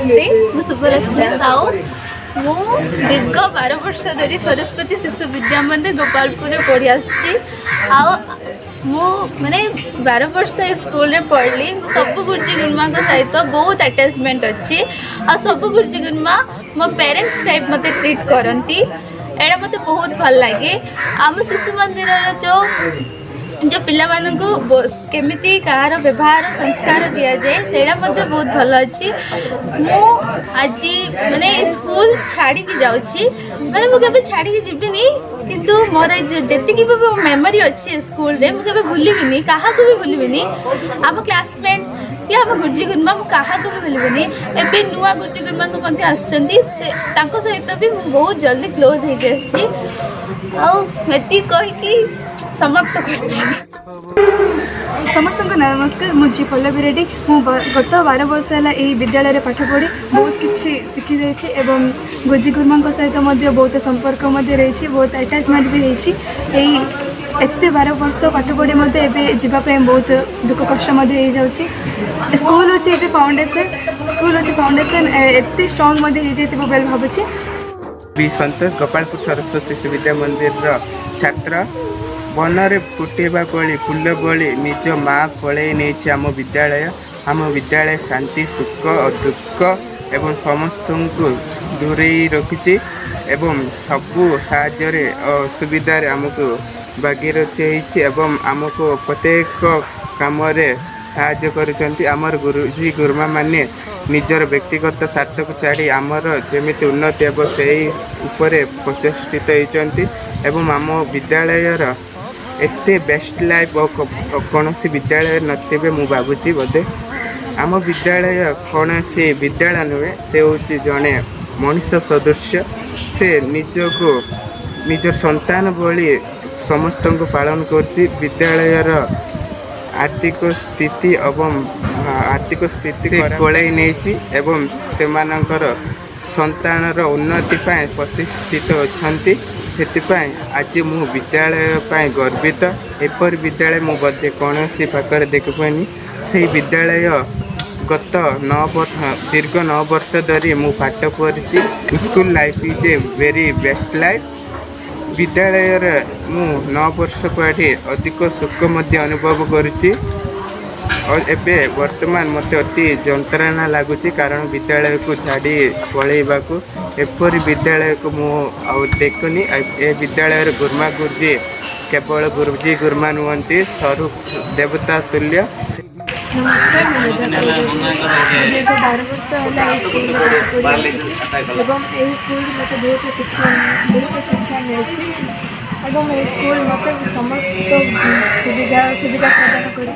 नमस्ते मैं शुभलक्ष्मी साहू मु दीर्घ 12 वर्ष धरी सरस्वती शिशु विद्या मंदिर गोपालपुर पढ़ी आसी मैंने 12 वर्ष स्कूल रे पढ़ली सब गुरुजी गुरुमा सहित बहुत अटैचमेंट अच्छी आ सब गुरुजी गुरुमा मो पेरेंट्स टाइप मत ट्रीट करती एटा मत बहुत भल लगे। आम शिशु मंदिर जो पिला मानू केमिति कहार व्यवहार संस्कार दि जाए से बहुत भल अच्छी। मु आज माने स्कूल छाड़ी जाऊँगी माने मुझे छाड़ी जीविनी किंतु मोर जी मेमोरी अच्छी स्कूल रे मुझे भूलि क्या भी भूलि आम क्लासमेट कि आम गुरुजी गुरुमा मुझे भी भूलि एवं नुआ गुरुजी गुरुमा आसता सहित भी बहुत जल्दी क्लोज होती कहीकि समाप्त कर समस्त नमस्कार मुझे पल्लवी रेड्डी मु गत 12 वर्ष है विद्यालय पाठ पढ़ी बहुत किसी शिखी जाइए एवं गुरुजी गुरुमा सहित बहुत संपर्क रही बहुत अटैचमेंट भी रही एत 12 वर्ष पाठ पढ़ी जावाई बहुत दुख कष्ट हो स्कूल अच्छे फाउंडेशन स्कूल अच्छे फाउंडेशन एत स्ट्रंग हो भावुँ भी संतोष गोपालपुर सरस्वती शिशु विद्या मंदिर छात्र बनरे फुटेबा भली फुल भली निज माँ पलि नहीं आम विद्यालय शांति सुख और दुख एवं समस्त को दूरे रखी एवं सबू साहाय्य असुविधा आमको भागीरथी एवं आमको प्रत्येक काम साहाय्य करछंती। आमर गुरुजी गुरुमा माने निजर व्यक्तिगत स्वार्थ को छाड़ी आमर जमीती उन्नति हे से उपरे प्रतिष्ठित होती एवं आम विद्यालयर एते बेस्ट लाइफ कौन सी विद्यालय नथिबे मु भावुची बोधे आम विद्यालय कौन सी विद्यालय नुहे से हूँ जड़े मनुष्य सदृश्य से निजको निजर संतान भली समस्त को पालन करछि। विद्यालयर आर्थिक स्थिति एवं आर्थिक स्थिति कोलाई नहीं एवं से संतानर उन्नति प्रतिष्ठित अच्छी से आज मु विद्यालय गर्वित एपर विद्यालय मु बोधे कौन सी पाखे देखिपानी से विद्यालय गत 9 वर्ष दीर्घ 9 वर्ष धरी मु पाठ पढ़ी school life is a very best life विद्यालय मु 9 वर्ष पढ़ी अधिक सुख अनुभव करुच्ची और एबे वर्तमान मत अति जंत्रणा लगुच कारण विद्यालय को छाड़ी पलैवा को एपरी विद्यालय को मु देखनी ए विद्यालय गुरुमा गुरुजी केवल गुरुजी गुरुमा नुहंती स्वरूप देवता तुल्य। नमस्कार दीर्घ 12 वर्ष है स्कूल एवं स्कूल मत बहुत शिक्षा मिली एवं स्कूल मत समस्त सुविधा प्रदान कर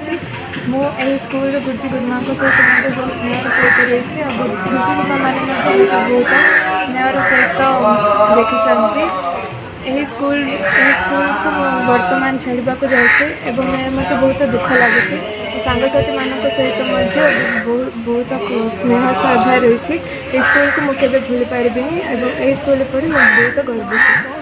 स्कूल गुरुजी गुरुमा सहित बहुत स्नेह सहित रही गुरुजी गुरुमा मैंने बहुत स्नेहर सहित देखी स्कूल को वर्तमान छाड़ा जाए मत बहुत दुख लगुच सांगसाथी मान सहित बहुत स्नेह श्रद्धा रही स्कूल को मुझे भूल पारि और स्कूल पढ़ी बहुत गर्वित।